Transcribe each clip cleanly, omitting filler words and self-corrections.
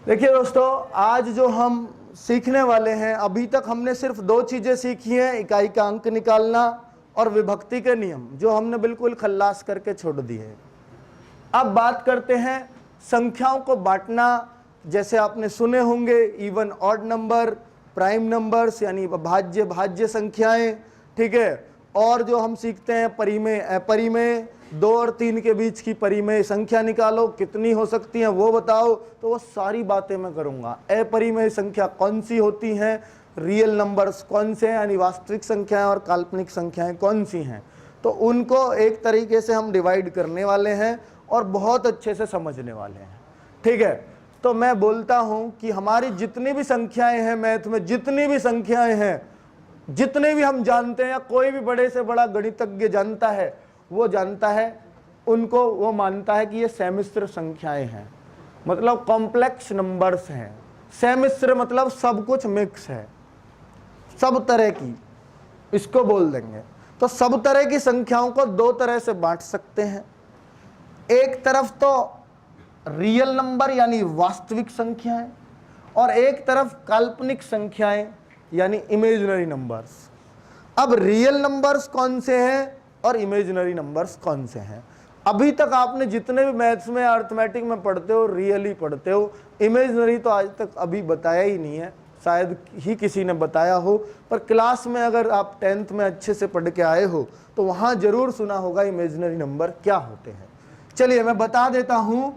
देखिए दोस्तों, आज जो हम सीखने वाले हैं, अभी तक हमने सिर्फ दो चीजें सीखी हैं, इकाई का अंक निकालना और विभक्ति के नियम, जो हमने बिल्कुल खल्लास करके छोड़ दिए हैं। अब बात करते हैं संख्याओं को बांटना। जैसे आपने सुने होंगे even odd number, prime numbers यानी भाज्य भाज्य संख्याएं, ठीक है। और जो हम सीखते हैं परिमेय अपरिमेय, 2 और 3 के बीच की परिमेय संख्या निकालो, कितनी हो सकती है वो बताओ। तो वो सारी बातें मैं करूंगा। अपरिमेय संख्या कौन सी होती हैं, रियल नंबर्स कौन से हैं यानी वास्तविक संख्याएं, और काल्पनिक संख्याएं कौन सी हैं, तो उनको एक तरीके से हम डिवाइड करने वाले हैं और बहुत अच्छे से समझने वाले हैं, ठीक है। तो मैं बोलता हूं कि हमारी जितनी भी संख्याएं हैं मैथ में, जितनी भी संख्याएं हैं, जितने भी हम जानते हैं, या कोई भी बड़े से बड़ा गणितज्ञ जानता है, वो जानता है, उनको वो मानता है कि ये सम्मिश्र संख्याएं हैं, मतलब कॉम्प्लेक्स नंबर्स हैं। सम्मिश्र मतलब सब कुछ मिक्स है, सब तरह की, इसको बोल देंगे। तो सब तरह की संख्याओं को दो तरह से बांट सकते हैं। एक तरफ तो रियल नंबर यानी वास्तविक संख्याएं, और एक तरफ काल्पनिक संख्याएं यानी इमेजिनरी नंबर्स। अब रियल नंबर्स कौन से हैं और इमेजिनरी नंबर्स कौन से हैं? अभी तक आपने जितने भी मैथ्स में अर्थमेटिक में पढ़ते हो, रियली पढ़ते हो। इमेजिनरी तो आज तक अभी बताया ही नहीं है, शायद ही किसी ने बताया हो, पर क्लास में अगर आप 10th में अच्छे से पढ़ के आए हो तो वहां जरूर सुना होगा इमेजिनरी नंबर क्या होते हैं। चलिए मैं बता देता हूं।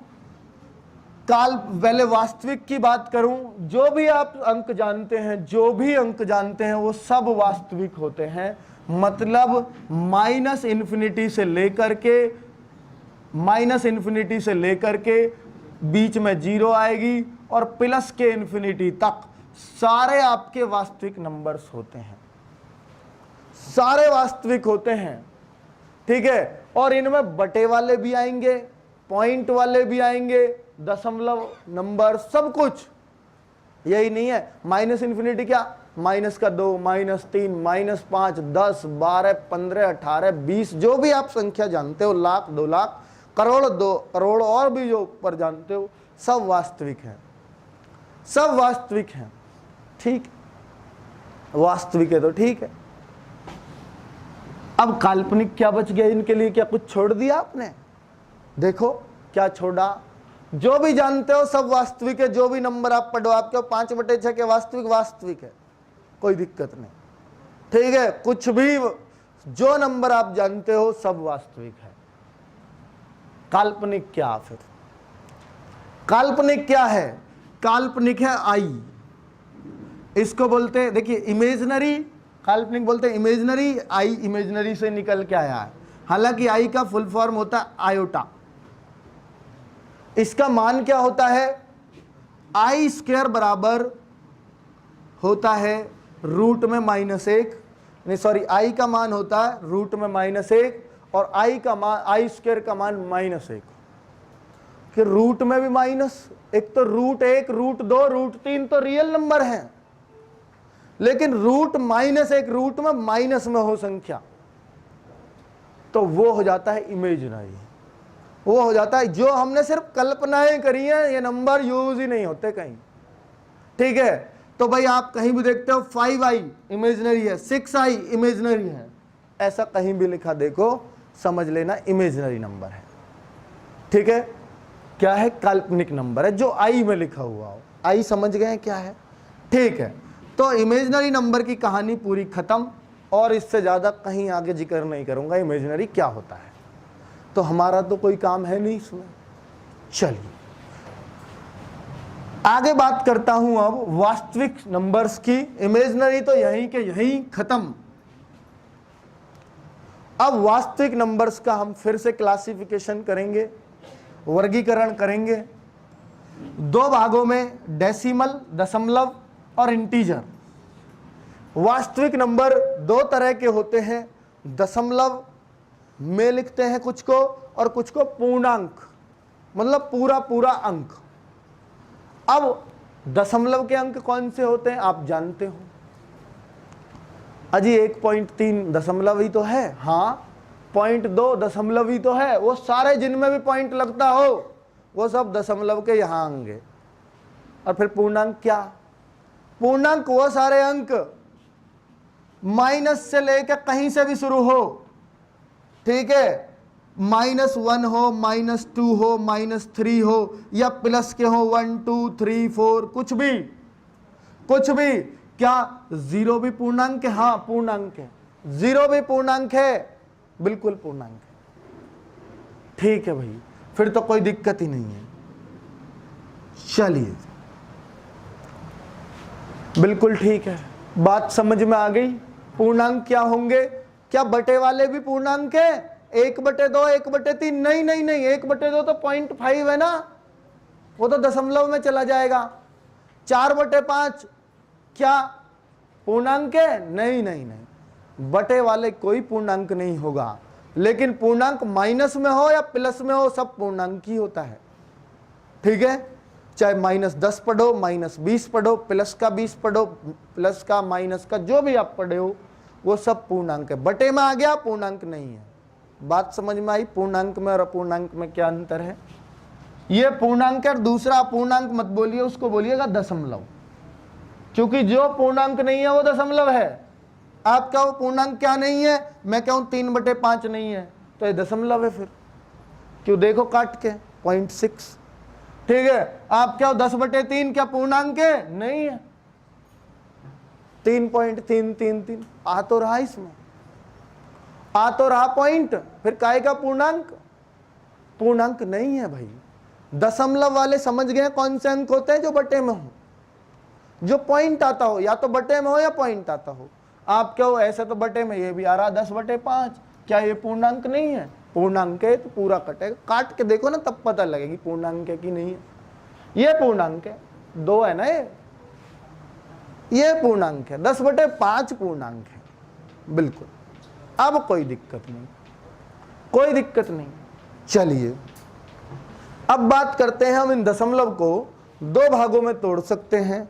पहले वास्तविक की बात करूं, जो भी आप अंक जानते हैं, जो भी अंक जानते हैं वो सब वास्तविक होते हैं। मतलब -∞ से लेकर के बीच में 0 आएगी और प्लस के इन्फिनिटी तक सारे आपके वास्तविक नंबर्स होते हैं, सारे वास्तविक होते हैं, ठीक है। और इनमें बटे वाले भी आएंगे, पॉइंट वाले भी आएंगे, दशमलव नंबर, सब कुछ। यही नहीं है -∞ क्या, -2, -3, -5, 10, 12, 15, 18, 20, जो भी आप संख्या जानते हो, लाख, 2 लाख, करोड़, 2 करोड़, और भी जो ऊपर जानते हो, सब वास्तविक है, सब वास्तविक है, ठीक। वास्तविक है तो ठीक है। अब काल्पनिक क्या बच गया इनके लिए? क्या कुछ छोड़ दिया आपने? देखो क्या छोड़ा। जो भी जानते हो सब वास्तविक है। जो भी नंबर आप पढ़ो, आपके 5/6 के वास्तविक वास्तविक है, कोई दिक्कत नहीं, ठीक है। कुछ भी जो नंबर आप जानते हो सब वास्तविक है। काल्पनिक क्या? फिर काल्पनिक क्या है? काल्पनिक है आई। इसको बोलते हैं, देखिए इमेजिनरी, काल्पनिक बोलते हैं इमेजिनरी। आई इमेजिनरी से निकल के आया है, हालांकि आई का फुल फॉर्म होता है आयोटा। इसका मान क्या होता है? I² बराबर होता है रूट में -1, नहीं सॉरी, आई का मान होता है रूट में -1 और आई का मान, I² का मान -1। कि रूट में भी माइनस, एक तो √1, √2, √3 तो रियल नंबर हैं, लेकिन √-1 रूट में माइनस में हो संख्या, तो वो हो जाता है इमेजिनरी। वो हो जाता है, जो हमने सिर्फ कल्पनाएं करी हैं, ये नंबर यूज ही नहीं होते कहीं, ठीक है। तो भाई आप कहीं भी देखते हो 5i इमेजिनरी है, 6i इमेजिनरी है, ऐसा कहीं भी लिखा देखो, समझ लेना इमेजिनरी नंबर है, ठीक है। क्या है? काल्पनिक नंबर है, जो आई में लिखा हुआ हो। आई समझ गए क्या है? ठीक है। तो इमेजिनरी नंबर की कहानी पूरी खत्म, और इससे ज्यादा कहीं आगे जिक्र नहीं करूंगा इमेजिनरी क्या होता है, तो हमारा तो कोई काम है नहीं इसमें। चलिए आगे बात करता हूं अब वास्तविक नंबर्स की। इमेजिनरी तो यहीं के यहीं खत्म। अब वास्तविक नंबर्स का हम फिर से क्लासिफिकेशन करेंगे, वर्गीकरण करेंगे 2 भागों में, डेसिमल दशमलव और इंटीजर। वास्तविक नंबर 2 तरह के होते हैं, दशमलव में लिखते हैं कुछ को, और कुछ को पूर्णांक, मतलब पूरा पूरा अंक। अब दशमलव के अंक कौन से होते हैं आप जानते हो? अजी 1.3 दशमलव ही तो है, हाँ 0.2 दशमलव ही तो है, वो सारे जिनमें भी पॉइंट लगता हो वो सब दशमलव के यहां आएंगे, और फिर पूर्णांक क्या? पूर्णांक वो सारे अंक माइनस से लेकर कहीं से भी शुरू हो, ठीक है, -1 हो, -2 हो, -3 हो, या प्लस के हो 1 2 3 4, कुछ भी। क्या जीरो भी पूर्णांक है? हाँ पूर्णांक है। जीरो भी पूर्णांक है, बिल्कुल पूर्णांक है। ठीक है भाई, फिर तो कोई दिक्कत ही नहीं है। चलिए, बिल्कुल ठीक है, बात समझ में आ गई। पूर्णांक क्या होंगे? क्या बटे वाले भी पूर्णांक है? 1/2, 1/3? नहीं नहीं नहीं, 1/2 तो 0.5 है ना, वो तो दशमलव में चला जाएगा। 4/5 क्या पूर्णांक है? नहीं नहीं नहीं, बटे वाले कोई पूर्णांक नहीं होगा। लेकिन पूर्णांक माइनस में हो या प्लस में हो, सब पूर्णांक ही होता है। ठीक है, चाहे -10 पढ़ो, -20 पढ़ो, प्लस का 20 पढ़ो, प्लस का माइनस का जो भी आप पढ़े हो, वो सब पूर्णांक है। बटे में आ गया, पूर्णांक नहीं है। बात समझ में आई? पूर्णांक में और अपूर्णांक में क्या अंतर है? ये पूर्णांक है और दूसरा अपूर्णांक मत बोलिए, उसको बोलिएगा दशमलव, क्योंकि जो पूर्णांक नहीं है वो दशमलव है। आप कहो पूर्णांक क्या नहीं है, मैं कहूं 3/5 नहीं है, तो ये दशमलव है। फिर क्यों? देखो काट के 0.6। ठीक है, आप क्या 10/3 क्या पूर्णांक है? नहीं है। 3.333 आ तो रहा, इसमें आ तो रहा पॉइंट, फिर काय का पूर्णांक? पूर्णांक नहीं है भाई। दशमलव वाले समझ गए कौन से अंक होते हैं? जो बटे में हो, जो पॉइंट आता हो, या तो बटे में हो या पॉइंट आता हो। आप क्या हो, ऐसे तो बटे में ये भी आ रहा 10/5, क्या ये पूर्णांक नहीं है? पूर्णांक है, तो पूरा कटेगा। काट के देखो ना, तब पता लगेगी पूर्णांक है कि नहीं है। ये पूर्णांक है, 2 है ना, ये पूर्णांक है, 10/5 पूर्णांक है, बिल्कुल। अब कोई दिक्कत नहीं, कोई दिक्कत नहीं। चलिए, अब बात करते हैं हम इन दशमलव को 2 भागों में तोड़ सकते हैं।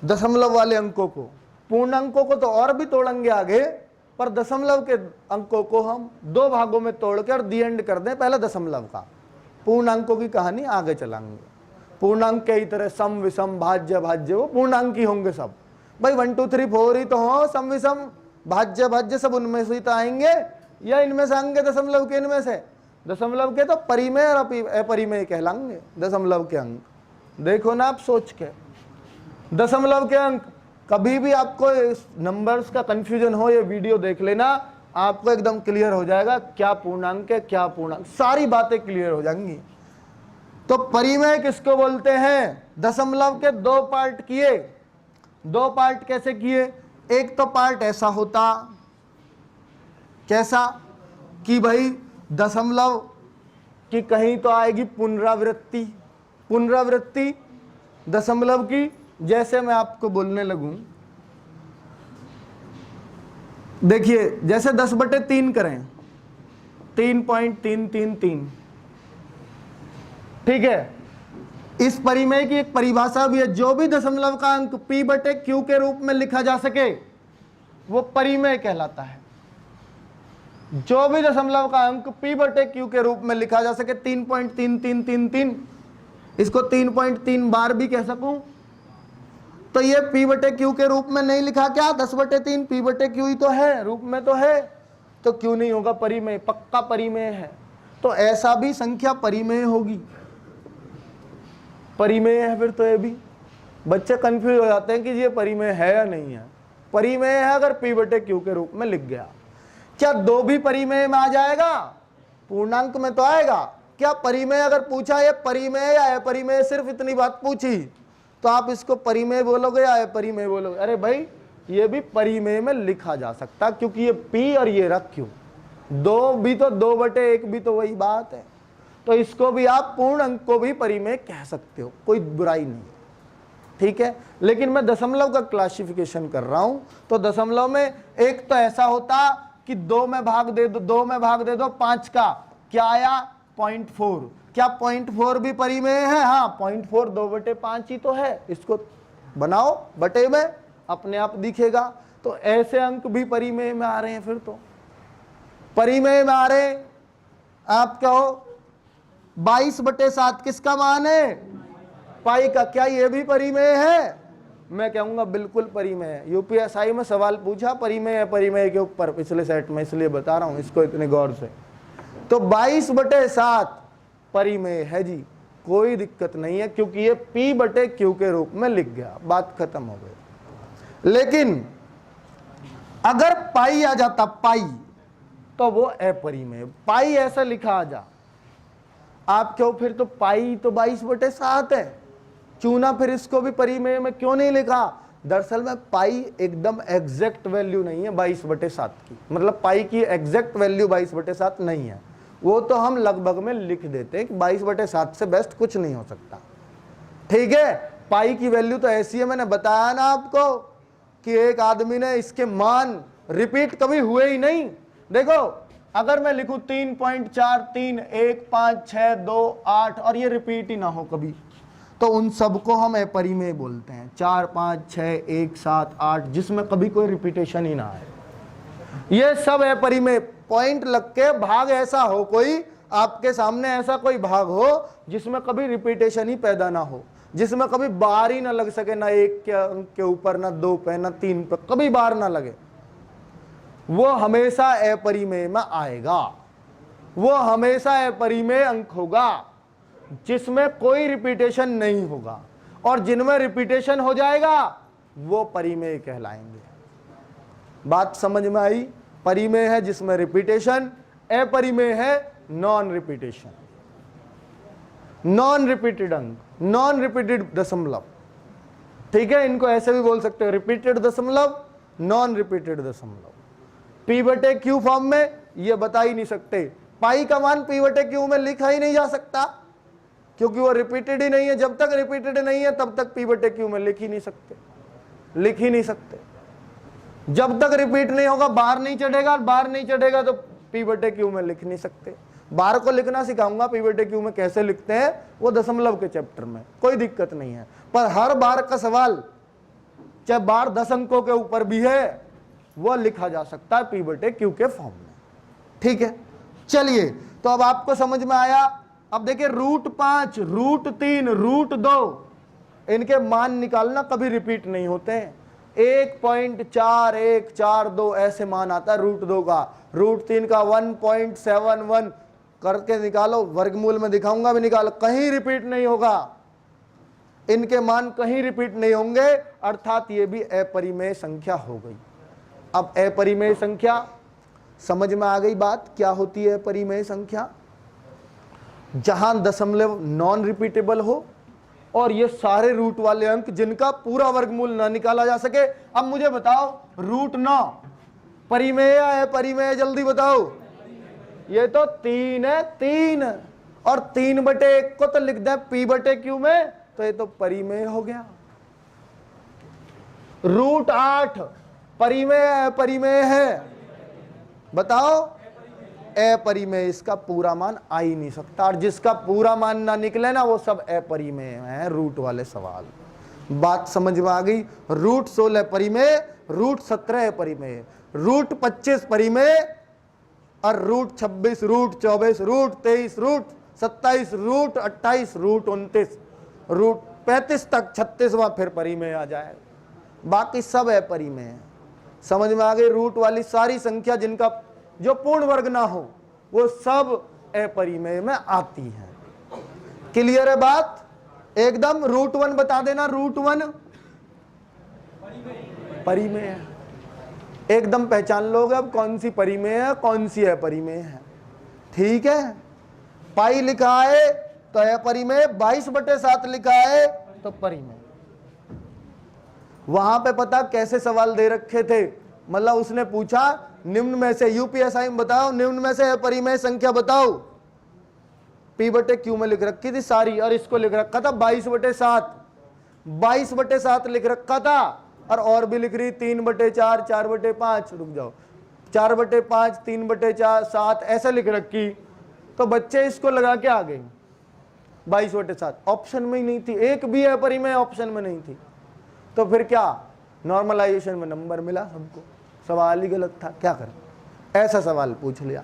दशमलव वाले अंकों को, पूर्णांकों को तो और भी तोड़ेंगे आगे, पर दशमलव के अंकों को हम 2 भागों में तोड़कर दी एंड कर दें। पहले दशमलव का, पूर्णांकों की कहानी आगे चलाएंगे। पूर्णांक कई तरह, सम विषम भाज्य भाज्य, वो पूर्णांक ही होंगे सब भाई। 1 2 3 4 ही तो हो, सम विषम भाज्य भाज्य सब उनमें से ही तो आएंगे, या इनमें से आएंगे दशमलव के? इनमें से दशमलव के तो परिमेय और अपरिमेय कहलाएंगे दशमलव के अंक। देखो ना आप सोच के, दशमलव के अंक, कभी भी आपको नंबर्स का कंफ्यूजन हो, ये वीडियो देख लेना, आपको एकदम क्लियर हो जाएगा क्या पूर्णांक है, क्या पूर्णांक, सारी बातें क्लियर हो जाएंगी। तो परिमेय किसको बोलते हैं? दशमलव के 2 पार्ट किए। 2 पार्ट कैसे किए? एक तो पार्ट ऐसा होता, कैसा कि भाई दशमलव की कहीं तो आएगी पुनरावृत्ति, पुनरावृत्ति दशमलव की। जैसे मैं आपको बोलने लगूं, देखिए, जैसे 10/3 करें, 3.333, ठीक है। इस परिमेय की एक परिभाषा भी है, जो भी दशमलव का अंक p/q के रूप में लिखा जा सके वो परिमेय कहलाता है। जो भी दशमलव का अंक p/q के रूप में लिखा जा सके, 3.3333, इसको 3.3 बार भी कह सकूं, तो ये p/q के रूप में नहीं लिखा क्या? 10/3 p/q ही तो है, रूप में तो है, तो क्यों नहीं होगा परिमेय? पक्का परिमेय है। तो ऐसा भी संख्या परिमेय होगी, परिमेय है। फिर तो ये भी बच्चे कंफ्यूज हो जाते हैं कि ये परिमेय है या नहीं है। परिमेय है अगर p/q के रूप में लिख गया। क्या 2 भी परिमेय में आ जाएगा? पूर्णांक में तो आएगा। क्या परिमेय अगर पूछा, ये परिमेय या अपरिमेय, सिर्फ इतनी बात पूछी, तो आप इसको परिमेय बोलोगे या अपरिमेय बोलोगे? अरे भाई, ये भी परिमेय में लिखा जा सकता, क्योंकि ये p और ये रख क्यों, 2 भी तो 2/1 भी तो वही बात है। तो इसको भी आप पूर्ण अंक को भी परिमेय कह सकते हो, कोई बुराई नहीं, ठीक है। लेकिन मैं दशमलव का क्लासिफिकेशन कर रहा हूं, तो दशमलव में एक तो ऐसा होता कि 2 में भाग दे दो, 2 में भाग दे दो 5 का, क्या आया? 0.4। क्या 0.4 भी परिमेय है? हाँ, 0.4 2/5 ही तो है। इसको बनाओ बटे में, अपने आप दिखेगा। तो ऐसे अंक भी परिमेय में आ रहे हैं। फिर तो परिमेय में आ रहे हैं। आप कहो 22/7 किसका मान है? पाई का क्या ये भी परिमेय है? मैं कहूंगा बिल्कुल परिमेय है। यूपीएसआई में सवाल पूछा परिमेय है, परिमेय के ऊपर पिछले सेट में, इसलिए बता रहा हूं इसको इतने गौर से। तो 22/7 परिमेय है जी, कोई दिक्कत नहीं है, क्योंकि ये P/Q के रूप में लिख गया, बात खत्म हो गई। लेकिन अगर पाई आ जाता पाई, तो वो अपरिमेय। पाई ऐसा लिखा आ जा, आप क्यों फिर तो पाई तो 22/7 है, चूना फिर इसको भी परिमेय में क्यों नहीं लिखा? दरअसल में पाई एकदम एग्जैक्ट वैल्यू नहीं है 22/7 की, मतलब पाई की एग्जैक्ट वैल्यू 22/7 नहीं है, वो तो हम लगभग में लिख देते हैं कि 22/7 से बेस्ट कुछ नहीं हो सकता। ठीक है, पाई की वैल्यू तो ऐसी है, मैंने बताया ना आपको कि एक आदमी ने इसके मान रिपीट कभी हुए ही नहीं। देखो अगर मैं लिखूं 3.4 3 1 5 6 2 8 और ये रिपीट ही ना हो कभी, तो उन सबको हम अपरिमेय बोलते हैं। 4 5 6 1 7 8 जिसमें कभी कोई रिपीटेशन ही ना आए, ये सब अपरिमेय। पॉइंट लग के भाग ऐसा हो, कोई आपके सामने ऐसा कोई भाग हो जिसमें कभी रिपीटेशन ही पैदा ना हो, जिसमें कभी बार ही ना लग सके, ना 1 के अंक के ऊपर, ना 2 पे, ना 3 पे, कभी बार ना लगे, वो हमेशा अपरिमेय में आएगा। वो हमेशा अपरिमेय अंक होगा जिसमें कोई रिपीटेशन नहीं होगा, और जिनमें रिपीटेशन हो जाएगा वो परिमेय कहलाएंगे। बात समझ में आई? परिमेय है जिसमें रिपीटेशन, अपरिमेय है नॉन रिपीटेशन, नॉन रिपीटेड अंक, नॉन रिपीटेड दशमलव। ठीक है, इनको ऐसे भी बोल सकते हो, रिपीटेड दशमलव, नॉन रिपीटेड दशमलव। P/Q फॉर्म में ये बता ही नहीं सकते। पाई का मान P/Q में लिखा ही नहीं जा सकता, क्योंकि वो रिपीटेड ही नहीं है। जब तक रिपीटेड नहीं है तब तक P/Q में लिख ही नहीं सकते, लिख ही नहीं सकते। जब तक रिपीट नहीं होगा बार नहीं चढ़ेगा, बार नहीं चढ़ेगा तो P/Q में लिख नहीं सकते। बार को लिखना सिखाऊंगा, P/Q में कैसे लिखते हैं वो दशमलव के चैप्टर में, कोई दिक्कत नहीं है। पर हर बार का सवाल, चाहे बार 10 अंकों के ऊपर भी है, वो लिखा जा सकता है P/Q के फॉर्म में। ठीक है, चलिए तो अब आपको समझ में आया। अब देखिए √5, √3, √2 इनके मान निकालना, कभी रिपीट नहीं होते हैं। 1.4142 ऐसे मान आता है √2 का, √3 का 1.71 करके निकालो, वर्गमूल में दिखाऊंगा भी निकालो, कहीं रिपीट नहीं होगा, इनके मान कहीं रिपीट नहीं होंगे, अर्थात ये भी अपरिमेय संख्या हो गई। अब अपरिमेय संख्या समझ में आ गई बात, क्या होती है अपरिमेय संख्या? जहां दशमलव नॉन रिपीटेबल हो और ये सारे रूट वाले अंक जिनका पूरा वर्गमूल ना निकाला जा सके। अब मुझे बताओ √9 परिमेय या अपरिमेय, जल्दी बताओ। ये तो 3 है, 3 और 3/1 को तो लिख दे P/Q में, तो ये तो परिमेय हो गया। √8 परिमेय अपरिमेय है, बताओ। अपरिमेय, इसका पूरा मान आ ही नहीं सकता, और जिसका पूरा मान ना निकले ना वो सब अपरिमेय है, रूट वाले सवाल। बात समझ में आ गई? √16 परिमेय, √17 परिमेय, √25 परिमेय और √26, √24, √23, √27, √28, √29, √35 तक 36वां फिर परिमेय आ जाए, बाकी सब अपरिमेय है। समझ में आ गई? रूट वाली सारी संख्या जिनका जो पूर्ण वर्ग ना हो वो सब अपरिमेय में आती है। क्लियर है बात? एकदम। √1 बता देना, √1 परिमेय है, एकदम पहचान लोगे अब कौन सी परिमेय है कौन सी अपरिमेय है। ठीक है, पाई लिखा है तो अपरिमेय, 22/7 लिखा है तो परिमेय। वहां पे पता कैसे सवाल दे रखे थे, मतलब उसने पूछा निम्न में से, यूपीएसआई में बताओ, निम्न में से अपरिमेय संख्या बताओ। P/Q में लिख रखी थी सारी, और इसको लिख रखा था 22/7, 22/7 लिख रखा था, और भी लिख रही 3/4, 4/5, रुक जाओ, 4/5, 3/4, 7 ऐसे लिख रखी। तो बच्चे इसको लगा के आ गए 22/7, ऑप्शन में ही नहीं थी, एक भी अपरिमेय ऑप्शन में नहीं थी। तो फिर क्या, नॉर्मलाइजेशन में नंबर मिला सबको, सवाल ही गलत था, क्या करें, ऐसा सवाल पूछ लिया।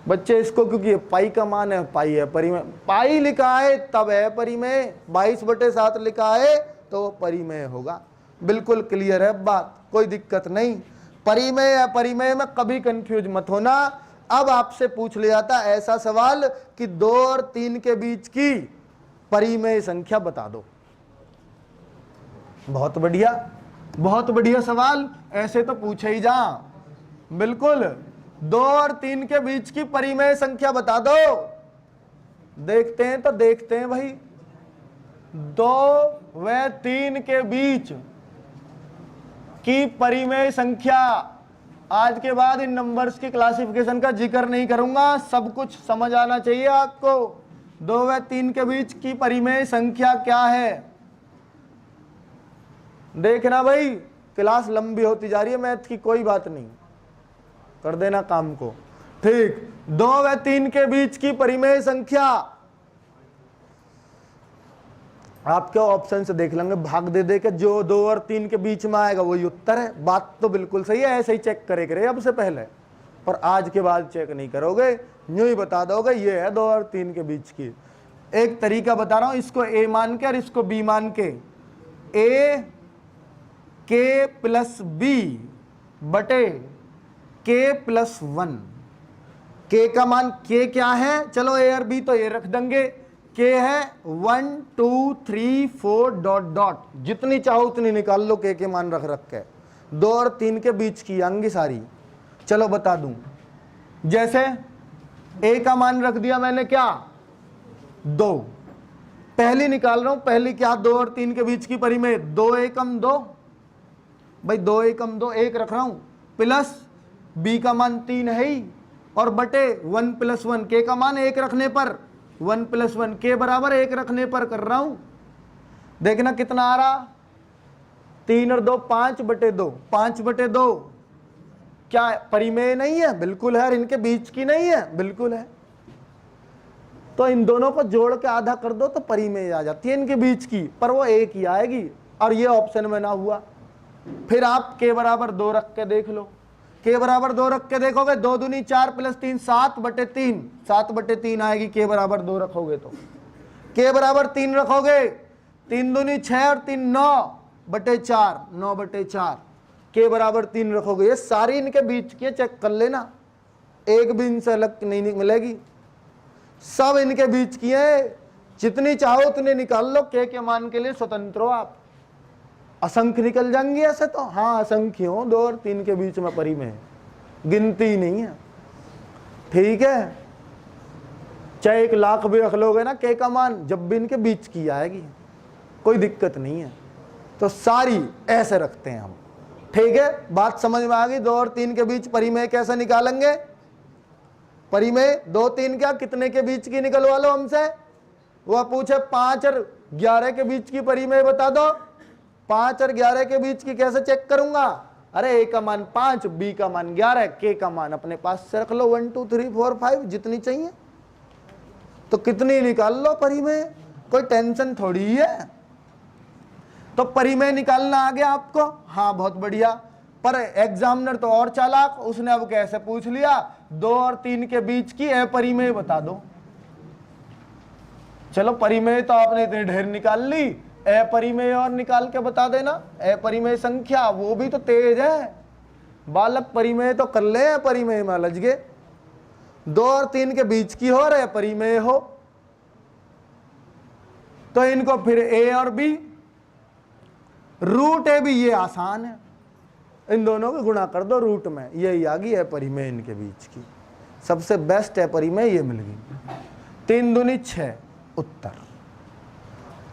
बच्चे इसको, क्योंकि पाई का मान है, पाई है परिमेय, पाई लिखा है तब है परिमेय, 22/7 लिखा है तो वो परिमेय होगा। बिल्कुल क्लियर है बात, कोई दिक्कत नहीं। परिमेय है परिमेय में कभी कंफ्यूज मत होना। अब आपसे पूछ लिया था ऐसा सवाल कि 2 और 3 के बीच की परिमेय संख्या बता दो। बहुत बढ़िया, बहुत बढ़िया सवाल, ऐसे तो पूछे ही जा। बिल्कुल, 2 और 3 के बीच की परिमेय संख्या बता दो। देखते हैं तो देखते हैं भाई, 2 व 3 के बीच की परिमेय संख्या। आज के बाद इन नंबर्स की क्लासिफिकेशन का जिक्र नहीं करूंगा, सब कुछ समझ आना चाहिए आपको। 2 व 3 के बीच की परिमेय संख्या क्या है? देखना भाई, क्लास लंबी होती जा रही है, मैथ की कोई बात नहीं, कर देना काम को। ठीक, 2 व 3 के बीच की परिमेय संख्या आपके ऑप्शन से देख लेंगे, भाग दे दे के जो 2 और 3 के बीच में आएगा वही उत्तर है। बात तो बिल्कुल सही है, ऐसे ही चेक करे अब से पहले, पर आज के बाद चेक नहीं करोगे, यूं ही बता दोगे ये है 2 और 3 के बीच की। एक तरीका बता रहा हूं, इसको ए मान के और इसको बी मान के, ए के प्लस बी बटे के प्लस 1। के का मान, के क्या है, चलो ए और बी तो ये रख देंगे, के है 1 2 3 4 डॉट डॉट, जितनी चाहो उतनी निकाल लो के मान रख के। 2 और 3 के बीच की आएंगी सारी। चलो बता दूं, जैसे ए का मान रख दिया मैंने क्या, 2, पहली निकाल रहा हूं, पहली क्या, 2 और 3 के बीच की परिमेय, 2 एकम 2 भाई, 2 एकम 2, 1 रख रहा हूं, प्लस बी का मान 3 है ही, और बटे 1 + 1, के का मान 1 रखने पर 1 + 1, के बराबर 1 रखने पर कर रहा हूं। देखना कितना आ रहा, 3 और 2 5/2, 5/2 क्या परिमेय नहीं है? बिल्कुल है। इनके बीच की नहीं है? बिल्कुल है। तो इन दोनों को जोड़ के आधा कर दो तो परिमेय आ जाती है इनके बीच की, पर वो एक ही आएगी, और ये ऑप्शन में ना हुआ। फिर आप के बराबर 2 रख के देख लो, के बराबर 2 रख के देखोगे, 2 दूनी 4 + 3 7/3, 7/3 आएगी के बराबर 2 रखोगे तो। के बराबर 3 रखोगे, 3 दूनी 6 और 3 9/4, 9/4, के बराबर 3 रखोगे। ये सारी इनके बीच की, चेक कर लेना, एक भी इनसे अलग नहीं मिलेगी, सब इनके बीच की है। जितनी चाहो उतनी निकाल लो, के मान के लिए स्वतंत्र हो आप। असंख्य निकल जाएंगे ऐसे तो, हाँ असंख्य हो, 2 और 3 के बीच में परिमेय है, गिनती नहीं है। ठीक है, चाहे 1 लाख भी रख लोगे ना के का मान, जब भी इनके बीच की आएगी, कोई दिक्कत नहीं है। तो सारी ऐसे रखते हैं हम। ठीक है, बात समझ में आ गई। 2 और 3 के बीच परिमेय कैसे निकालेंगे? परिमेय 2 3 क्या, कितने के बीच की निकलवा लो हमसे। वह पूछे 5 और 11 के बीच की परिमेय बता दो। 5 और 11 के बीच की कैसे चेक करूंगा? अरे ए का मान 5, बी का मान 11, के का मान अपने पास से रख लो 1 2 3 4 5, जितनी चाहिए तो कितनी निकाल लो परिमेय, कोई टेंशन थोड़ी है। तो परिमेय निकालना आ गया आपको? हाँ बहुत बढ़िया। पर एग्जामिनर तो और चालाक, उसने अब कैसे पूछ लिया, 2 और 3 के बीच की अपरिमेय बता दो। चलो परिमेय तो आपने इतनी ढेर निकाल ली, अपरिमेय और निकाल के बता देना। अपरिमेय संख्या वो भी तो तेज है बालक, परिमेय तो कर ले, अपरिमेय में लज गए। 2 और 3 के बीच की हो और अपरिमेय हो, तो इनको फिर ए और बी, रूट ए भी, ये आसान है, इन दोनों को गुणा कर दो रूट में, यही आ गई अपरिमेय इनके बीच की। सबसे बेस्ट अपरिमेय ये मिल गई। 3 दूनी 6 उत्तर,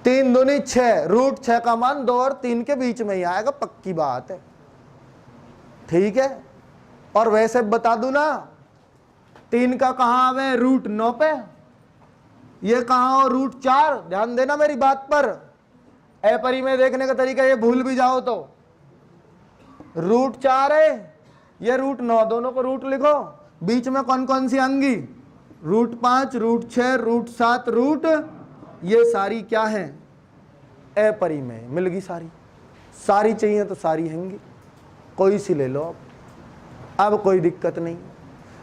3 दूनी 6, रूट 6 का मान 2 और 3 के बीच में ही आएगा, पक्की बात है। ठीक है, और वैसे बता दूं ना, 3 का कहां आवे, रूट 9 पे, ये कहां हो, रूट 4। ध्यान देना मेरी बात पर, अपरिमेय देखने का तरीका ये भूल भी जाओ तो, रूट 4 है, ये रूट 9, दोनों को रूट लिखो। बीच में कौन कौन सी आएंगी, रूट 5, रूट 6, रूट 7, रूट, ये सारी क्या है, अपरिमेय मिल गई सारी। सारी चाहिए तो सारी हैंगी, कोई सी ले लो अब कोई दिक्कत नहीं।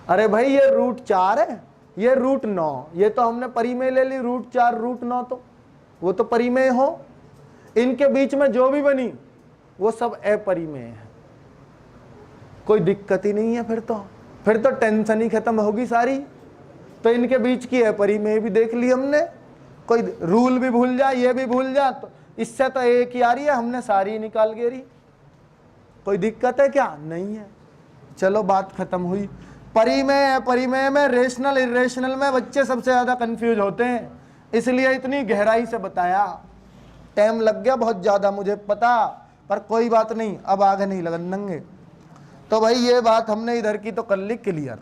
अरे भाई ये √4 है, ये √9, ये तो हमने परिमेय ले ली, √4 √9, तो वो तो परिमेय हो। इनके बीच में जो भी बनी वो सब अपरिमेय है, कोई दिक्कत ही नहीं है। फिर तो टेंशन ही खत्म होगी सारी। तो इनके बीच की अपरिमेय भी देख ली हमने, कोई रूल भी भूल जा, ये भी भूल जा, तो इससे तो एक ही आ रही है, हमने सारी निकाल गेरी। कोई दिक्कत है क्या? नहीं है। चलो बात खत्म हुई। परिमेय अपरिमेय में, रेशनल इरेशनल में बच्चे सबसे ज्यादा कंफ्यूज होते हैं, इसलिए इतनी गहराई से बताया। टाइम लग गया बहुत ज्यादा मुझे पता, पर कोई बात नहीं, अब आगे नहीं लगेंगे। तो भाई ये बात हमने इधर की तो कर ली क्लियर।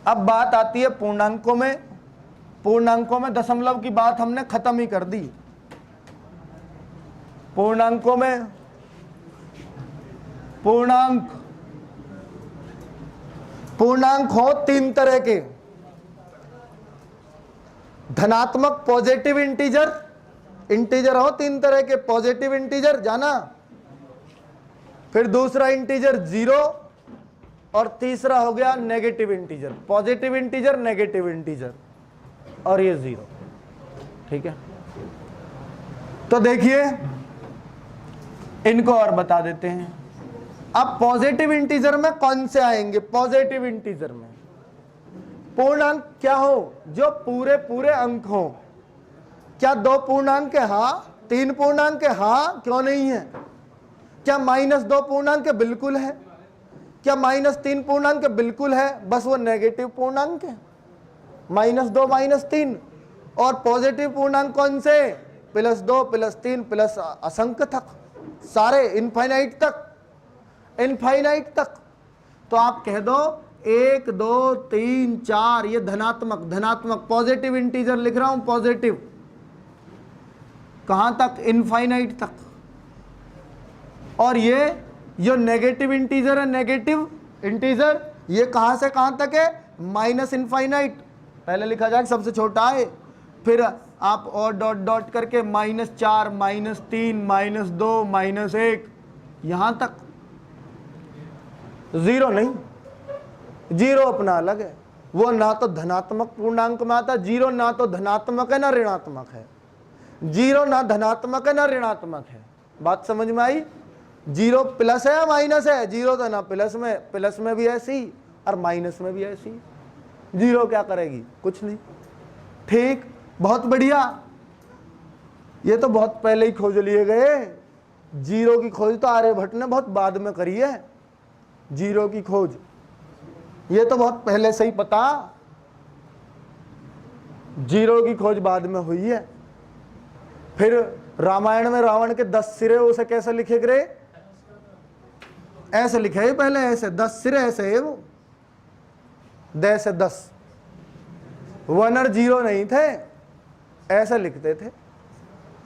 अब बात आती है पूर्णांकों में। पूर्णांकों में दशमलव की बात हमने खत्म ही कर दी। पूर्णांकों में पूर्णांक हो 3 तरह के, धनात्मक पॉजिटिव इंटीजर, इंटीजर हो 3 तरह के, पॉजिटिव इंटीजर जाना, फिर दूसरा इंटीजर 0, और तीसरा हो गया negative integer. Positive integer, negative integer, और ये 0। ठीक है, तो देखिए इनको और बता देते हैं। अब पॉजिटिव इंटीजर में कौन से आएंगे? पॉजिटिव इंटीजर में पूर्णांक क्या हो? जो पूरे पूरे अंक हो। क्या 2 पूर्णांक है? हाँ। 3 पूर्णांक है? हाँ। क्यों नहीं है? क्या -2 पूर्णांक बिल्कुल है? क्या -3 पूर्णांक बिल्कुल है? बस वो नेगेटिव पूर्णांक है, -2 -3। और पॉजिटिव पूर्णांक कौन से? +2 +3 प्लस असंख्य तक, सारे इनफाइनाइट तक, इनफाइनाइट तक। तो आप कह दो 1 2 3 4, ये धनात्मक, धनात्मक पॉजिटिव इंटीजर लिख रहा हूं, पॉजिटिव। कहां तक? इनफाइनाइट तक। और ये जो नेगेटिव इंटीजर है, नेगेटिव इंटीजर, ये कहां से कहां तक है? -इनफाइनाइट। पहले लिखा जाए सबसे छोटा है, फिर आप और डॉट डॉट करके -4 -3 -2 -1, यहां तक। 0 नहीं, 0 अपना अलग है, वो ना तो धनात्मक पूर्णांक में आता। 0 ना तो धनात्मक है ना ऋणात्मक है, 0 ना धनात्मक है ना ऋणात्मक है। बात समझ में आई? 0 प्लस है या माइनस है? 0 तो ना प्लस में भी ऐसी और माइनस में भी ऐसी। 0 क्या करेगी? कुछ नहीं। ठीक, बहुत बढ़िया। ये तो बहुत पहले ही खोज लिए गए। 0 की खोज तो आर्यभट्ट ने बहुत बाद में करी है। 0 की खोज ये तो बहुत पहले से ही पता, 0 की खोज बाद में हुई है। फिर रामायण में रावण के 10 सिरे, उसे कैसे लिखे गए? ऐसे लिखे है पहले, ऐसे 10 सिरे, ऐसे है वो, 10 से 10। 1 और 0 नहीं थे, ऐसे लिखते थे।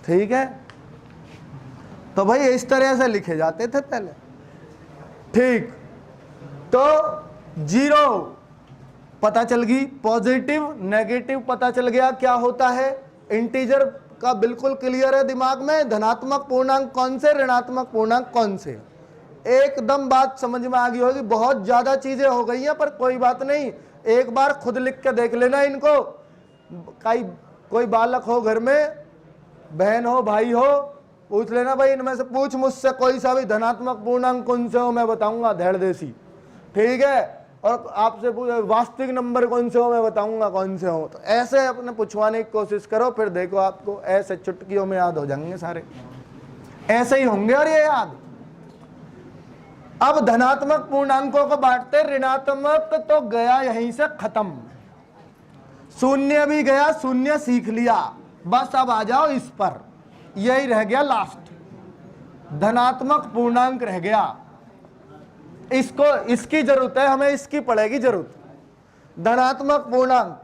ठीक है, तो भाई इस तरह से लिखे जाते थे पहले। ठीक, तो 0 पता चल गई, पॉजिटिव नेगेटिव पता चल गया क्या होता है। इंटीजर का बिल्कुल क्लियर है दिमाग में, धनात्मक पूर्णांक कौन से, ऋणात्मक पूर्णांक कौन से, एकदम बात समझ में आ गई होगी। बहुत ज्यादा चीजें हो गई हैं, पर कोई बात नहीं, एक बार खुद लिख के देख लेना इनको। कोई बालक हो घर में, बहन हो, भाई हो, पूछ लेना भाई इनमें से, पूछ मुझसे कोई सा भी धनात्मक पूर्णांक कौन से हो, मैं बताऊंगा धैर्य देसी। ठीक है, और आपसे वास्तविक नंबर कौन से हो, मैं बताऊंगा कौन से हो। तो ऐसे अपने पूछवाने की कोशिश करो, फिर देखो आपको ऐसे चुटकियों में याद हो जाएंगे सारे, ऐसे ही होंगे और ये याद। अब धनात्मक पूर्णांकों को बांटते, ऋणात्मक तो गया यहीं से खत्म, शून्य भी गया, शून्य सीख लिया। बस अब आ जाओ इस पर, यही रह गया लास्ट, धनात्मक पूर्णांक रह गया। इसको, इसकी जरूरत है हमें, इसकी पड़ेगी जरूरत। धनात्मक पूर्णांक,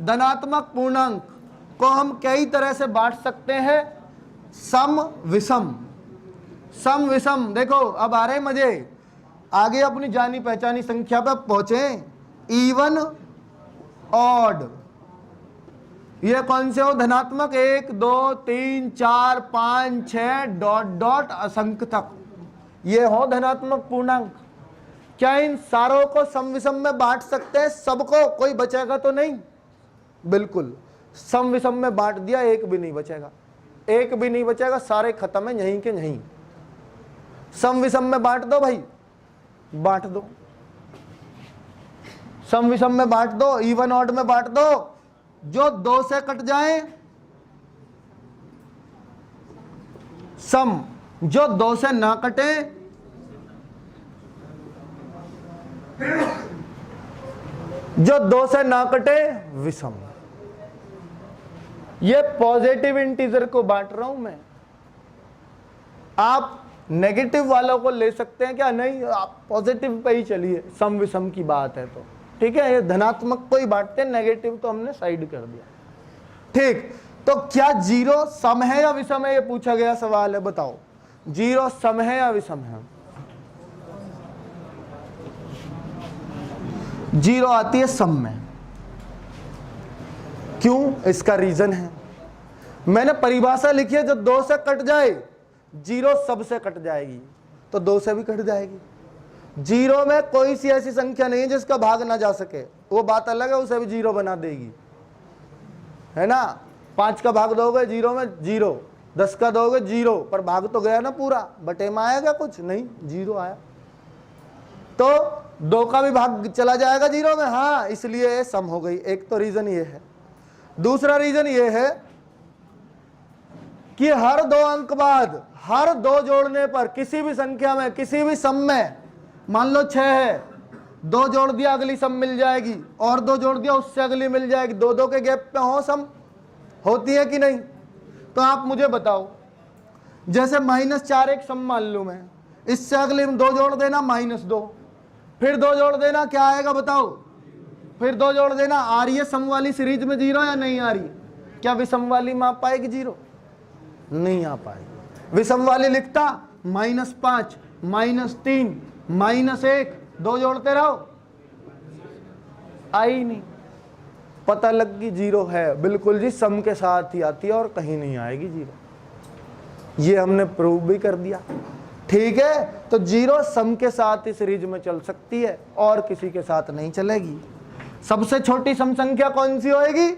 धनात्मक पूर्णांक को हम कई तरह से बांट सकते हैं, सम विषम। सम विषम, देखो अब आ रहे मजे, आगे अपनी जानी पहचानी संख्या पर पहुंचे। इवन ऑड, ये कौन से हो? धनात्मक 1 2 3 4 5 6 डॉट डॉट असंख्य तक, ये हो धनात्मक पूर्णांक। क्या इन सारों को सम विषम में बांट सकते हैं? सबको? कोई बचेगा तो नहीं? बिल्कुल, सम विषम में बांट दिया, एक भी नहीं बचेगा, एक भी नहीं बचेगा, सारे खत्म है यहीं के यहीं। सम विषम में बांट दो भाई, बांट दो, सम विषम में बांट दो, इवन ऑड में बांट दो, जो 2 से कट जाए सम, जो 2 से ना कटे जो 2 से ना कटे विषम। ये पॉजिटिव इंटीजर को बांट रहा हूं मैं। आप नेगेटिव वालों को ले सकते हैं क्या? नहीं, आप पॉजिटिव पे ही चलिए, सम विषम की बात है तो ठीक है। ये धनात्मक को ही बांटते हैं, नेगेटिव तो हमने साइड कर दिया। ठीक, तो क्या 0 सम है या विषम है? ये पूछा गया सवाल है, बताओ 0 सम है या विषम है? 0 आती है सम में। क्यों? इसका रीजन है, मैंने परिभाषा लिखी है, जो 2 से कट जाए, 0 सब से कट जाएगी, तो 2 से भी कट जाएगी। 0 में कोई सी ऐसी संख्या नहीं है जिसका भाग ना जा सके, वो बात अलग है, उसे भी 0 बना देगी, है ना। 5 का भाग दोगे 0 में 0, 10 का दोगे 0, पर भाग तो गया ना पूरा, बटे में आएगा कुछ नहीं, 0 आया। तो 2 का भी भाग चला जाएगा 0 में, हाँ, इसलिए सम हो गई। एक तो रीजन ये है। दूसरा रीजन ये है कि हर 2 अंक बाद, हर 2 जोड़ने पर किसी भी संख्या में, किसी भी सम में, मान लो 6 है, 2 जोड़ दिया अगली सम मिल जाएगी, और 2 जोड़ दिया उससे अगली मिल जाएगी, 2 के गैप पे हो सम, होती है कि नहीं? तो आप मुझे बताओ, जैसे -4 एक सम मान लूं मैं, इससे अगले में 2 जोड़ देना -2, फिर 2 जोड़ देना, क्या आएगा बताओ? फिर 2 जोड़ देना। आ रही है सम वाली सीरीज में 0 या नहीं आ रही? क्या विषम वाली में आ पाएगी 0? नहीं आ पाएगी। विषम वाली लिखता -5, -3, -1, 2 जोड़ते रहो, आई नहीं, पता लग गई 0 है। बिल्कुल जी, सम के साथ ही आती है और कहीं नहीं आएगी 0। ये हमने प्रूव भी कर दिया, ठीक है। तो 0 सम के साथ इस सीरीज में चल सकती है और किसी के साथ नहीं चलेगी। सबसे छोटी सम संख्या कौन सी होएगी?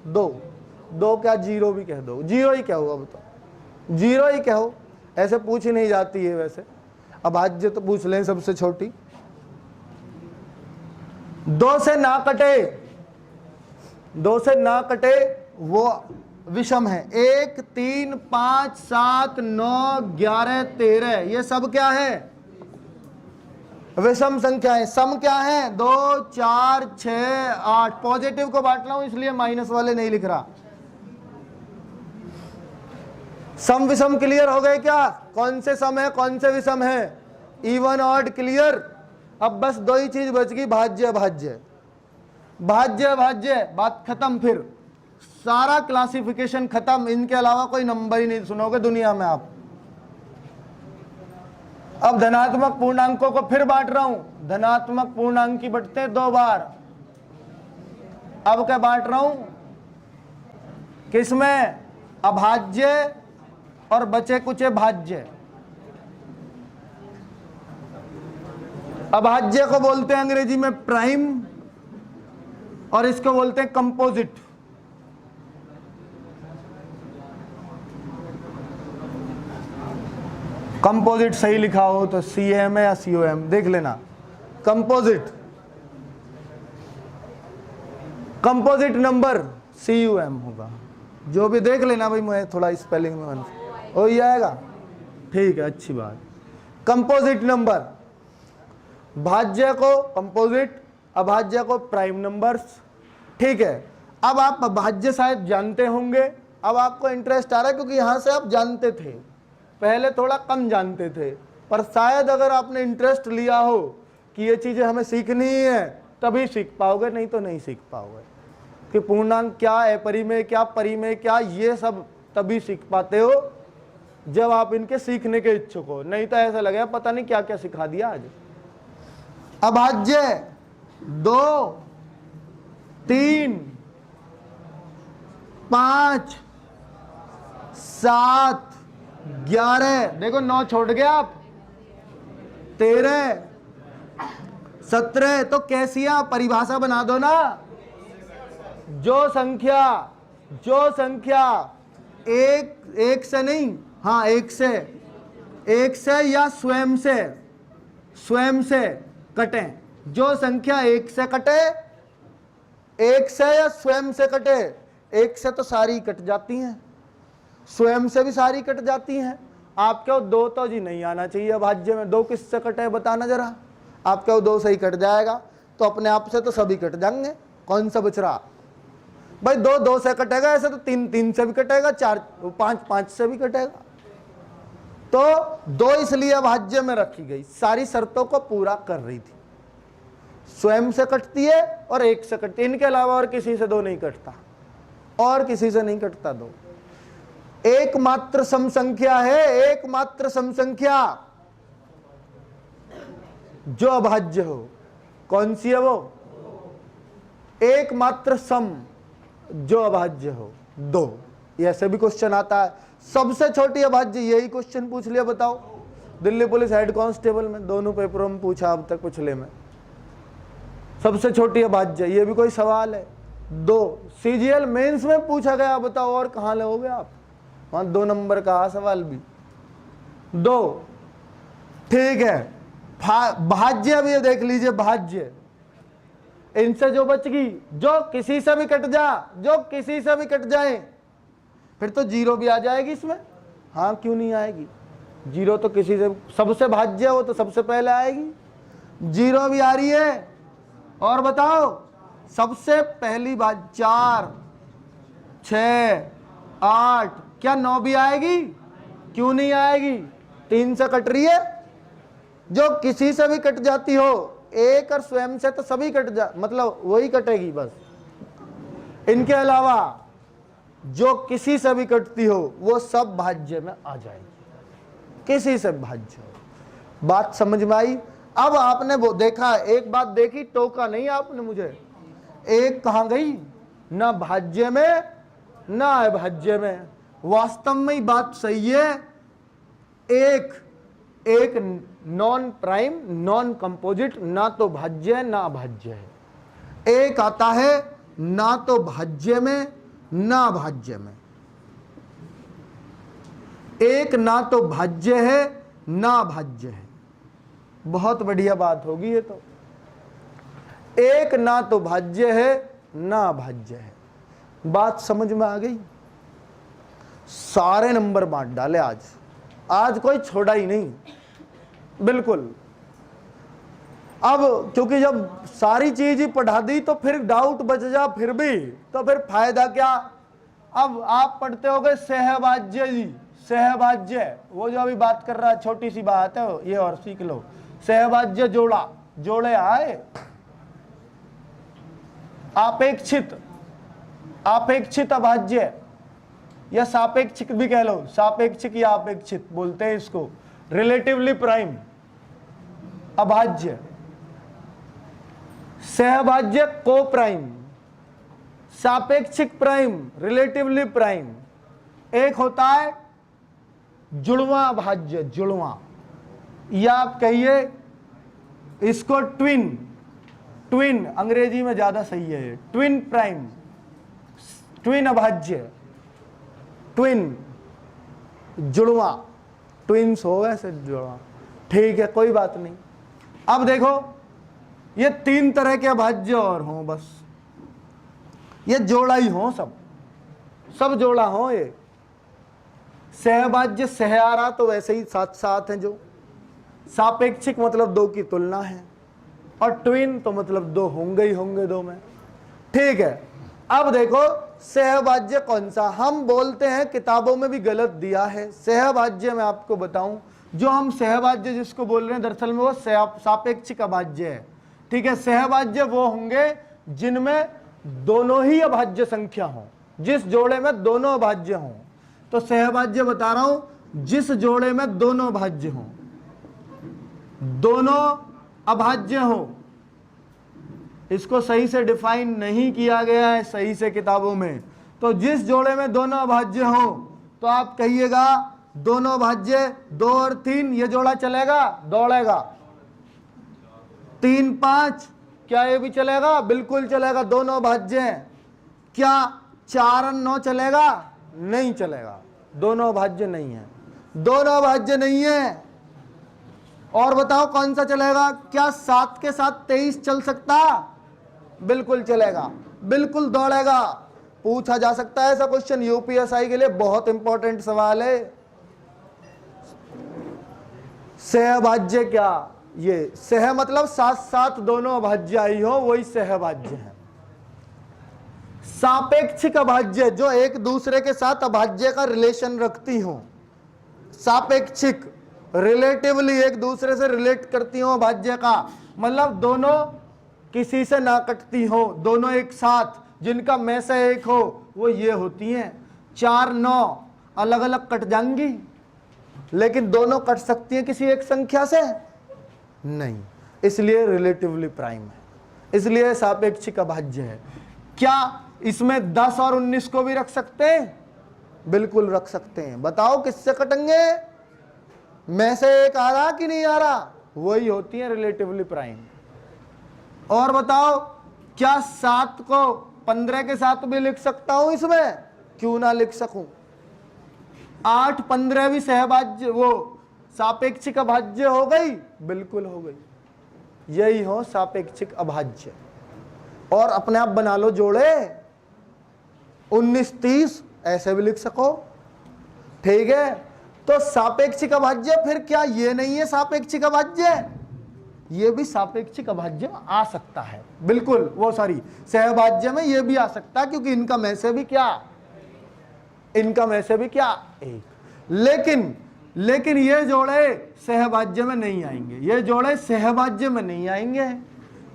2 क्या 0 भी कह दो, 0 ही क्या होगा बताओ, 0 ही कहो, ऐसे पूछ ही नहीं जाती है वैसे। अब आज तो पूछ लें सबसे छोटी, 2 से ना कटे, 2 से ना कटे वो विषम है। 1, 3, 5, 7, 9, 11, 13, ये सब क्या है? विषम संख्या है। सम क्या है? 2, 4, 6, 8। पॉजिटिव को बांट रहा हूं इसलिए माइनस वाले नहीं लिख रहा। सम विषम क्लियर हो गए क्या? कौन से सम है, कौन से विषम है? Even odd clear. अब बस 2 ही चीज बच गई, भाज्य भाज्य, भाज्य भाज्य, बात खत्म। फिर सारा क्लासिफिकेशन खत्म, इनके अलावा कोई नंबर ही नहीं सुनोगे दुनिया में आप। अब धनात्मक पूर्णांकों को फिर बांट रहा हूं। धनात्मक पूर्णांक की बटते हैं 2 बार। अब क्या बांट रहा हूं? किसमें? अभाज्य और बचे कुचे भाज्य। अभाज्य को बोलते हैं अंग्रेजी में प्राइम, और इसको बोलते हैं कंपोजिट। कंपोजिट सही लिखा हो तो CM है या COM, देख लेना। कंपोजिट, कंपोजिट नंबर CUM होगा, जो भी देख लेना भाई, मैं थोड़ा स्पेलिंग में हो ही आएगा, ठीक है, अच्छी बात। कंपोजिट नंबर, भाज्य को कंपोजिट, अभाज्य को प्राइम नंबर्स, ठीक है। अब आप भाज्य शायद जानते होंगे, अब आपको इंटरेस्ट आ रहा है क्योंकि यहां से आप जानते थे, पहले थोड़ा कम जानते थे, पर शायद अगर आपने इंटरेस्ट लिया हो कि ये चीजें हमें सीखनी है तभी सीख पाओगे, नहीं तो नहीं सीख पाओगे। कि पूर्णांक क्या है, परिमेय क्या, परिमेय क्या, ये सब तभी सीख पाते हो जब आप इनके सीखने के इच्छुक हो, नहीं तो ऐसा लगेगा पता नहीं क्या क्या सिखा दिया आज। अभाज्य 2, 3, 5, 7, 11, देखो 9 छोड़ गया आप, 13, 17। तो कैसिया परिभाषा बना दो ना, जो संख्या एक से नहीं, हाँ एक से या स्वयं से कटे, जो संख्या एक से कटे, एक से या स्वयं से कटे। एक से तो सारी कट जाती हैं, स्वयं से भी सारी कट जाती हैं। आपके 2 तो जी नहीं आना चाहिए भाज्य में। 2 किससे कटे बताना जरा, आपके 2 से ही कट जाएगा, तो अपने आप से तो सभी कट जाएंगे, कौन सा बच रहा भाई। 2 से कटेगा, ऐसे तो 3 से भी कटेगा, 4 5 से भी कटेगा। तो 2 इसलिए भाज्य में रखी गई, सारी शर्तों को पूरा कर रही थी। स्वयं से कटती है और एक से कटती है, इनके अलावा और किसी से 2 नहीं कटता, और किसी से नहीं कटता 2। एकमात्र सम संख्या है, एकमात्र सम संख्या जो अभाज्य हो। कौन सी है वो? एकमात्र सम जो अभाज्य हो 2। ऐसे भी क्वेश्चन आता है, सबसे छोटी अभाज्य, यही क्वेश्चन पूछ लिया बताओ, दिल्ली पुलिस हेड कांस्टेबल में, दोनों पेपरों में पूछा अब तक पिछले में। सबसे छोटी अभाज्य, ये भी कोई सवाल है? 2 सीजीएल मेंस में पूछा गया, बताओ और कहां लोगे आप, वहां 2 नंबर का सवाल भी 2। ठीक है, भाज्य अब ये देख लीजिए, भाज्य इनसे जो बच गई, जो किसी से भी कट जाए, फिर तो 0 भी आ जाएगी इसमें। हाँ क्यों नहीं आएगी, 0 तो किसी से, सबसे भाज्य हो तो सबसे पहले आएगी, 0 भी आ रही है। और बताओ सबसे पहली बात 4 6 8, क्या 9 भी आएगी? क्यों नहीं आएगी, 3 से कट रही है, जो किसी से भी कट जाती हो, एक और स्वयं से तो सभी मतलब वही कटेगी बस। इनके अलावा जो किसी से भी कटती हो वो सब भाज्य में आ जाएगी, किसी से भाज्य हो। बात समझ में आई? अब आपने वो देखा, एक बात देखी, टोका नहीं आपने मुझे, एक कहां गई, ना भाज्य में ना अभाज्य में। वास्तव में ही बात सही है, एक नॉन प्राइम नॉन कंपोजिट, ना तो भाज्य है ना अभाज्य है। एक आता है ना तो भाज्य में ना अभाज्य में, एक ना तो भाज्य है ना अभाज्य है। बहुत बढ़िया बात होगी ये तो, एक ना तो भाज्य है ना अभाज्य है। बात समझ में आ गई? सारे नंबर बांट डाले आज कोई छोड़ा ही नहीं, बिल्कुल। अब क्योंकि जब सारी चीज ही पढ़ा दी तो फिर डाउट बच जा, फिर भी तो फिर फायदा क्या। अब आप पढ़ते होगे सहभाज्य जी, सहभाज्य, वो जो अभी बात कर रहा है, छोटी सी बात है ये, और सीख लो। सहभाज्य जोड़ा, जोड़े आए, आपेक्षित अभाज्य या सापेक्षिक भी कह लो, सापेक्षिक या अपेक्षित बोलते हैं इसको। रिलेटिवली प्राइम अभाज्य, सहभाज्य को प्राइम, सापेक्षिक प्राइम, रिलेटिवली प्राइम। एक होता है जुड़वा अभाज्य, जुड़वा, या आप कहिए इसको ट्विन अंग्रेजी में ज्यादा सही है, ट्विन प्राइम, ट्विन अभाज्य, ट्विन जुड़वा, ट्विन्स हो वैसे जुड़वा, ठीक है कोई बात नहीं। अब देखो ये 3 तरह के अभाज्य और हों, बस ये जोड़ा ही हो, सब जोड़ा हो। ये सहभाज्य सह आ रहा तो वैसे ही साथ साथ हैं, जो सापेक्षिक मतलब 2 की तुलना है, और ट्विन तो मतलब 2 होंगे ही होंगे 2 में, ठीक है। अब देखो सहभाज्य कौन सा, हम बोलते हैं किताबों में भी गलत दिया है सहभाज्य। मैं आपको बताऊं, जो हम सहभाज्य जिसको बोल रहे हैं दरअसल में वो सापेक्षिक अभाज्य है, ठीक है। सहभाज्य वो होंगे जिनमें दोनों ही अभाज्य संख्या हो, जिस जोड़े में दोनों अभाज्य हों। तो सहभाज्य बता रहा हूं जिस जोड़े में दोनों अभाज्य हों, दोनों अभाज्य हों। इसको सही से डिफाइन नहीं किया गया है सही से किताबों में। तो जिस जोड़े में दोनों अभाज्य हो, तो आप कहिएगा दोनों अभाज्य 2 और 3, ये जोड़ा चलेगा, दौड़ेगा। 3 5, क्या ये भी चलेगा? बिल्कुल चलेगा, दोनों अभाज्य हैं। क्या 4 और 9 चलेगा? नहीं चलेगा, दोनों अभाज्य नहीं है, दोनों अभाज्य नहीं है। और बताओ कौन सा चलेगा? क्या 7 के साथ 23 चल सकता? बिल्कुल चलेगा, बिल्कुल दौड़ेगा। पूछा जा सकता है ऐसा क्वेश्चन, यूपीएसआई के लिए बहुत इंपॉर्टेंट सवाल है। सहभाज्य क्या? ये सह मतलब साथ साथ दोनों अभाज्य आई हो, वही सहभाज्य है। सापेक्षिक अभाज्य, जो एक दूसरे के साथ अभाज्य का रिलेशन रखती हो। सापेक्षिक, रिलेटिवली एक दूसरे से रिलेट करती हो अभाज्य का, मतलब दोनों किसी से ना कटती हो, दोनों एक साथ, जिनका में से एक हो, वो ये होती हैं। 4 9 अलग अलग कट जाएंगी, लेकिन दोनों कट सकती हैं किसी एक संख्या से? नहीं, इसलिए रिलेटिवली प्राइम है, इसलिए सापेक्षिक अभाज्य है। क्या इसमें 10 और 19 को भी रख सकते हैं? बिल्कुल रख सकते हैं। बताओ किससे कटेंगे? में से एक आ रहा कि नहीं आ रहा? वही होती है रिलेटिवली प्राइम। और बताओ क्या 7 को 15 के साथ भी लिख सकता हूं इसमें? क्यों ना लिख सकूं? 8 15 भी सहभाज्य, वो सापेक्षिक अभाज्य हो गई? बिल्कुल हो गई। यही हो सापेक्षिक अभाज्य। और अपने आप बना लो जोड़े, 19 30 ऐसे भी लिख सको, ठीक है। तो सापेक्षिक अभाज्य, फिर क्या ये नहीं है सापेक्षिक अभाज्य? ये भी सापेक्षिक अभाज्य में आ सकता है, बिल्कुल। वो सॉरी, सहभाज्य में ये भी आ सकता है, क्योंकि इनका में से भी क्या, इनका में से भी क्या, एक। लेकिन ये जोड़े सहभाज्य में नहीं आएंगे, ये जोड़े सहभाज्य में नहीं आएंगे,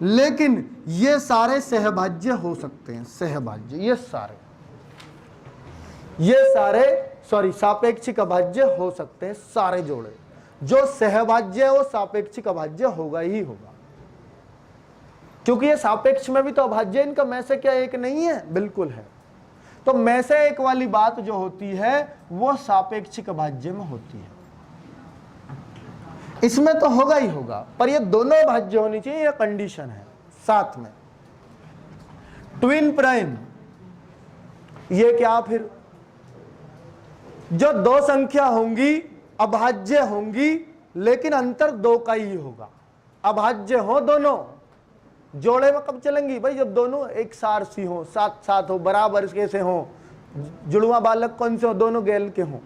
लेकिन ये सारे सहभाज्य हो सकते हैं। सहभाज्य ये सारे सॉरी सापेक्षिक अभाज्य हो सकते हैं, सारे जोड़े। जो सहभाज्य है वो सापेक्षिक अभाज्य होगा ही होगा, क्योंकि ये सापेक्ष में भी तो अभाज्य, इनका में से क्या एक नहीं है? बिल्कुल है। तो में से एक वाली बात जो होती है वो सापेक्षिक अभाज्य में होती है, इसमें तो होगा ही होगा, पर ये दोनों अभाज्य होनी चाहिए, ये कंडीशन है। साथ में ट्विन प्राइम, ये क्या? फिर जो दो संख्या होंगी अभाज्य होंगी, लेकिन अंतर 2 का ही होगा। अभाज्य हो दोनों, जोड़े में कब चलेंगी भाई? जब दोनों एक सार सी हो, साथ साथ हो, बराबर के से हो। जुड़वा बालक कौन से हो? दोनों गैल के हो।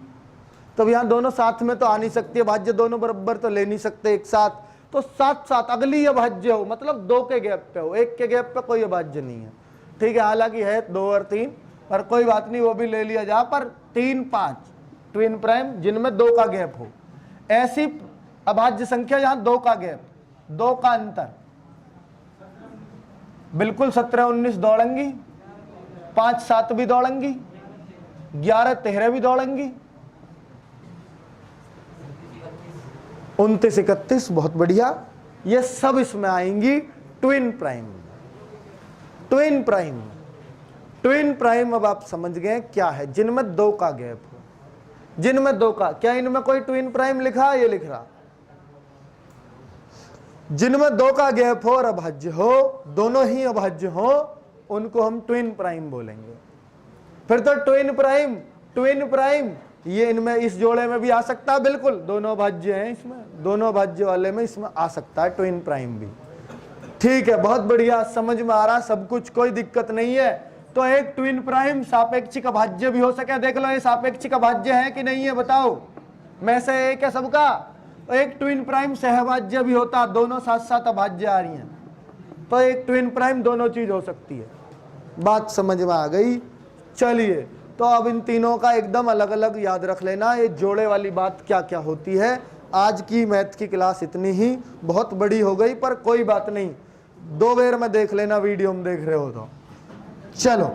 तो यहाँ दोनों साथ में तो आ नहीं सकती अभाज्य, दोनों बराबर तो ले नहीं सकते एक साथ, तो साथ साथ अगली अभाज्य हो, मतलब 2 के गैप पे हो, 1 के गैप पे कोई अभाज्य नहीं है, ठीक है। हालांकि है 2 और 3, पर कोई बात नहीं, वो भी ले लिया जा। पर 3 5 ट्विन प्राइम जिनमें 2 का गैप हो, ऐसी अभाज्य संख्या जहां 2 का गैप, 2 का अंतर, बिल्कुल 17 19 दौड़ेंगी, 5 7 भी दौड़ेंगी, 11 13 भी दौड़ेंगी, 29 31, बहुत बढ़िया, ये सब इसमें आएंगी twin prime. Twin prime, twin prime अब आप समझ गए क्या है? जिनमें 2 का गैप हो, जिनमें 2 का, क्या इनमें कोई ट्विन प्राइम लिखा? ये लिख रहा, जिनमें 2 का गैप हो और अभाज्य हो, दोनों ही अभाज्य हो, उनको हम ट्विन प्राइम बोलेंगे। फिर तो ट्विन प्राइम ये इनमें इस जोड़े में भी आ सकता है, बिल्कुल, दोनों अभाज्य हैं इसमें, दोनों अभाज्य वाले में इसमें आ सकता है ट्विन प्राइम भी, ठीक है। बहुत बढ़िया, समझ में आ रहा सब कुछ, कोई दिक्कत नहीं है। तो एक ट्विन प्राइम सापेक्षिक अभाज्य भी हो सके। देख लो ये सापेक्षिक अभाज्य है कि नहीं है, बताओ। में से एक है सबका, तो एक ट्विन प्राइम सहभाज्य भी होता, दोनों साथ साथ अभाज्य आ रही हैं, तो एक ट्विन प्राइम दोनों चीज हो सकती है। बात समझ में आ गई? चलिए, तो अब इन तीनों का एकदम अलग अलग याद रख लेना, ये जोड़े वाली बात क्या क्या होती है। आज की मैथ की क्लास इतनी ही, बहुत बड़ी हो गई, पर कोई बात नहीं, 2 बार में देख लेना, वीडियो में देख रहे हो तो। चलो।